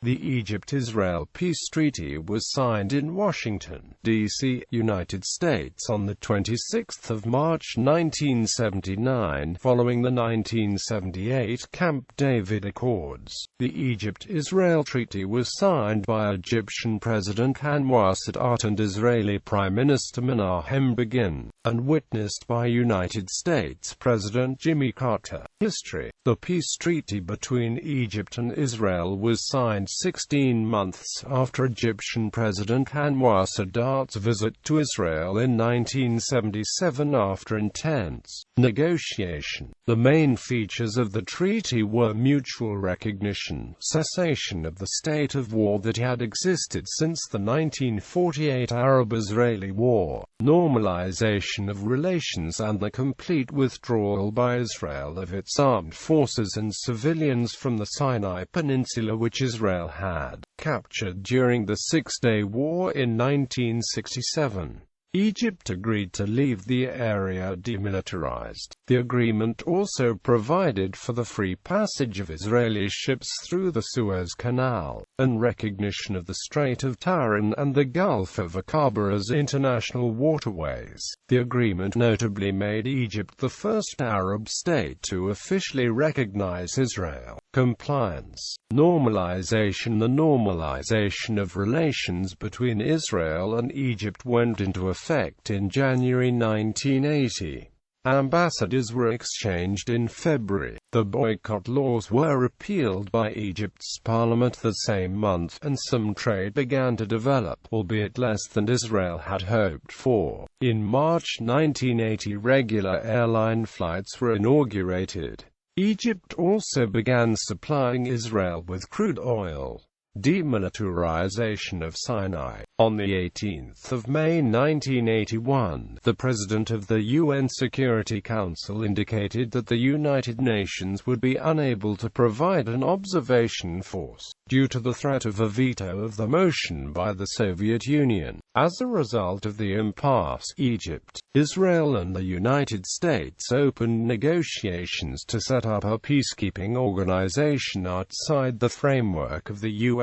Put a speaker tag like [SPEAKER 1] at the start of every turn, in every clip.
[SPEAKER 1] The Egypt-Israel peace treaty was signed in Washington, D.C., United States on 26 March 1979, following the 1978 Camp David Accords. The Egypt-Israel treaty was signed by Egyptian President Anwar Sadat and Israeli Prime Minister Menachem Begin, and witnessed by United States President Jimmy Carter. History. The peace treaty between Egypt and Israel was signed 16 months after Egyptian President Anwar Sadat's visit to Israel in 1977 after intense negotiation. The main features of the treaty were mutual recognition, cessation of the state of war that had existed since the 1948 Arab-Israeli War, normalization of relations and the complete withdrawal by Israel of its armed forces and civilians from the Sinai Peninsula, which Israel had captured during the Six-Day War in 1967. Egypt agreed to leave the area demilitarized. The agreement also provided for the free passage of Israeli ships through the Suez Canal, and recognition of the Strait of Tiran and the Gulf of Aqaba as international waterways. The agreement notably made Egypt the first Arab state to officially recognize Israel. Compliance. Normalization. The normalization of relations between Israel and Egypt went into effect in January 1980. Ambassadors were exchanged in February. The boycott laws were repealed by Egypt's parliament the same month, and some trade began to develop, albeit less than Israel had hoped for. In March 1980, regular airline flights were inaugurated. Egypt also began supplying Israel with crude oil. Demilitarization of Sinai. On 18 May 1981, the President of the UN Security Council indicated that the United Nations would be unable to provide an observation force, due to the threat of a veto of the motion by the Soviet Union. As a result of the impasse, Egypt, Israel and the United States opened negotiations to set up a peacekeeping organization outside the framework of the UN.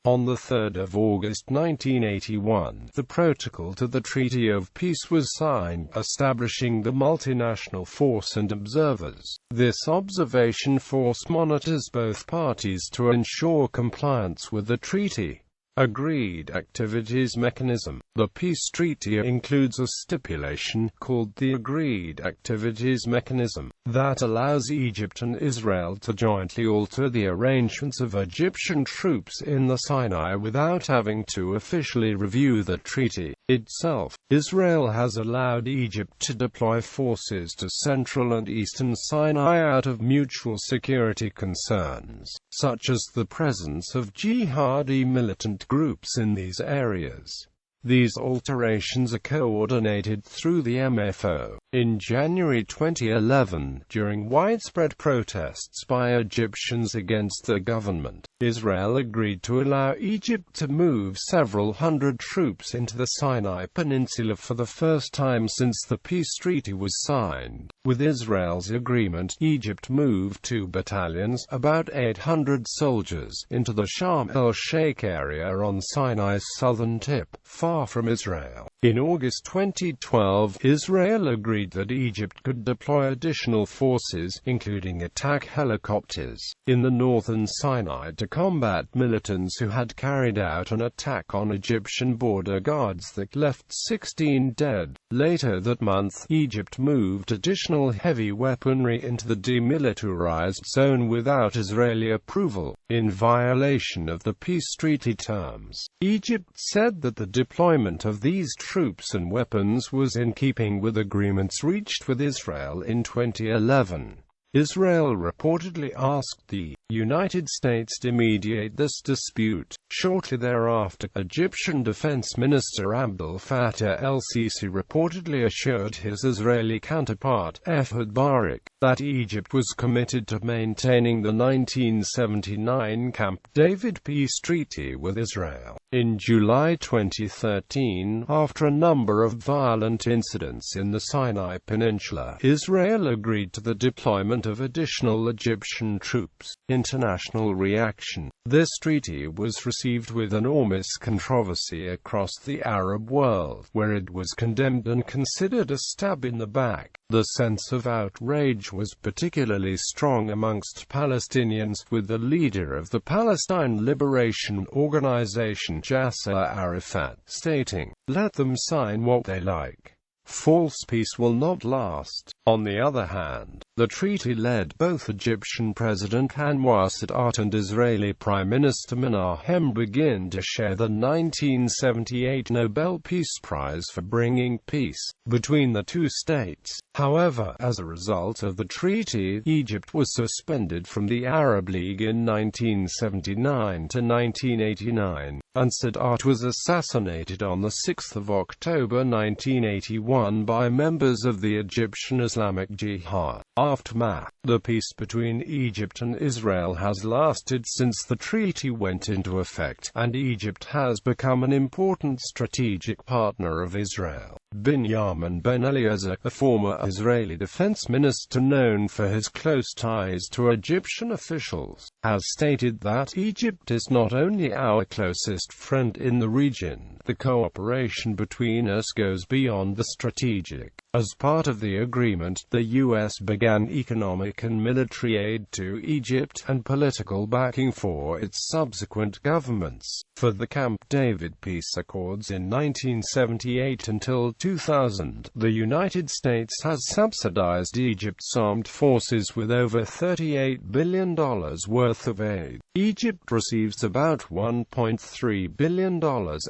[SPEAKER 1] On 3 August 1981, the protocol to the Treaty of Peace was signed, establishing the multinational force and observers. This observation force monitors both parties to ensure compliance with the treaty. Agreed Activities Mechanism. The peace treaty includes a stipulation, called the Agreed Activities Mechanism, that allows Egypt and Israel to jointly alter the arrangements of Egyptian troops in the Sinai without having to officially review the treaty itself. Israel has allowed Egypt to deploy forces to central and eastern Sinai out of mutual security concerns, such as the presence of jihadi militant groups in these areas. These alterations are coordinated through the MFO. In January 2011, during widespread protests by Egyptians against the government, Israel agreed to allow Egypt to move several hundred troops into the Sinai Peninsula for the first time since the peace treaty was signed. With Israel's agreement, Egypt moved 2 battalions, about 800 soldiers, into the Sharm el-Sheikh area on Sinai's southern tip, far from Israel. In August 2012, Israel agreed that Egypt could deploy additional forces, including attack helicopters, in the northern Sinai to combat militants who had carried out an attack on Egyptian border guards that left 16 dead. Later that month, Egypt moved additional heavy weaponry into the demilitarized zone without Israeli approval, in violation of the peace treaty terms. Egypt said that the deployment of these troops and weapons was in keeping with agreements reached with Israel in 2011. Israel reportedly asked the United States to mediate this dispute. Shortly thereafter, Egyptian Defense Minister Abdel Fattah el-Sisi reportedly assured his Israeli counterpart, Ehud Barak, that Egypt was committed to maintaining the 1979 Camp David peace treaty with Israel. In July 2013, after a number of violent incidents in the Sinai Peninsula, Israel agreed to the deployment of additional Egyptian troops. International reaction. This treaty was received with enormous controversy across the Arab world, where it was condemned and considered a stab in the back. The sense of outrage was particularly strong amongst Palestinians, with the leader of the Palestine Liberation Organization, Yasser Arafat, stating, "Let them sign what they like. False peace will not last." On the other hand, the treaty led both Egyptian President Anwar Sadat and Israeli Prime Minister Menachem Begin to share the 1978 Nobel Peace Prize for bringing peace between the two states. However, as a result of the treaty, Egypt was suspended from the Arab League in 1979 to 1989, and Sadat was assassinated on 6 October 1981 by members of the Egyptian Islamic Jihad. Aftermath. The peace between Egypt and Israel has lasted since the treaty went into effect, and Egypt has become an important strategic partner of Israel. Binyamin Ben-Eliezer, a former Israeli defense minister known for his close ties to Egyptian officials, has stated that Egypt is not only our closest friend in the region, the cooperation between us goes beyond the strategic. As part of the agreement, the U.S. began economic and military aid to Egypt, and political backing for its subsequent governments. For the Camp David Peace Accords in 1978 until 2000, the United States has subsidized Egypt's armed forces with over $38 billion worth of aid. Egypt receives about $1.3 billion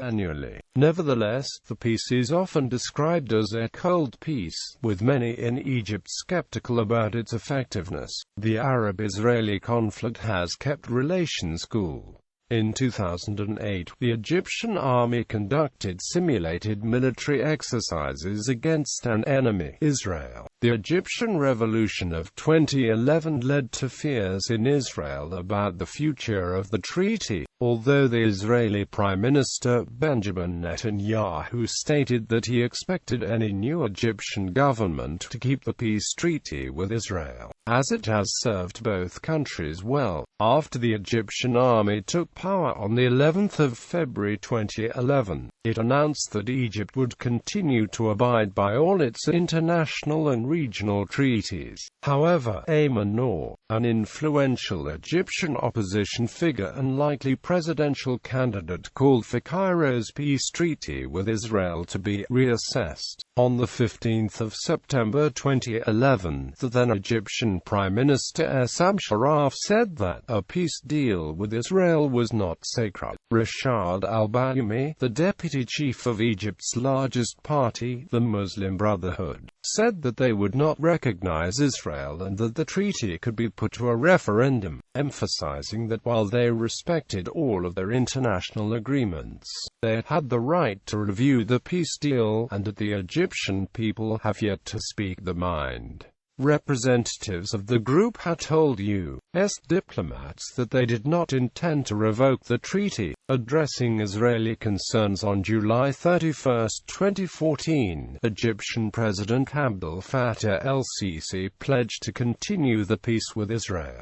[SPEAKER 1] annually. Nevertheless, the peace is often described as a cold peace, with many in Egypt skeptical about its effectiveness. The Arab-Israeli conflict has kept relations cool. In 2008, the Egyptian army conducted simulated military exercises against an enemy, Israel. The Egyptian revolution of 2011 led to fears in Israel about the future of the treaty, although the Israeli Prime Minister Benjamin Netanyahu stated that he expected any new Egyptian government to keep the peace treaty with Israel, as it has served both countries well. After the Egyptian army took power on the 11th of February 2011, it announced that Egypt would continue to abide by all its international and regional treaties. However, Ayman Noor, an influential Egyptian opposition figure and likely presidential candidate, called for Cairo's peace treaty with Israel to be reassessed. On the 15th of September 2011, the then Egyptian Prime Minister Essam Sharaf said that a peace deal with Israel was not sacred. Rashad al-Bayoumi, the deputy chief of Egypt's largest party, the Muslim Brotherhood, said that they would not recognize Israel and that the treaty could be put to a referendum, emphasizing that while they respected all of their international agreements, they had the right to review the peace deal, and that the Egyptian people have yet to speak their mind. Representatives of the group had told U.S. diplomats that they did not intend to revoke the treaty. Addressing Israeli concerns on July 31, 2014, Egyptian President Abdel Fattah el-Sisi pledged to continue the peace with Israel.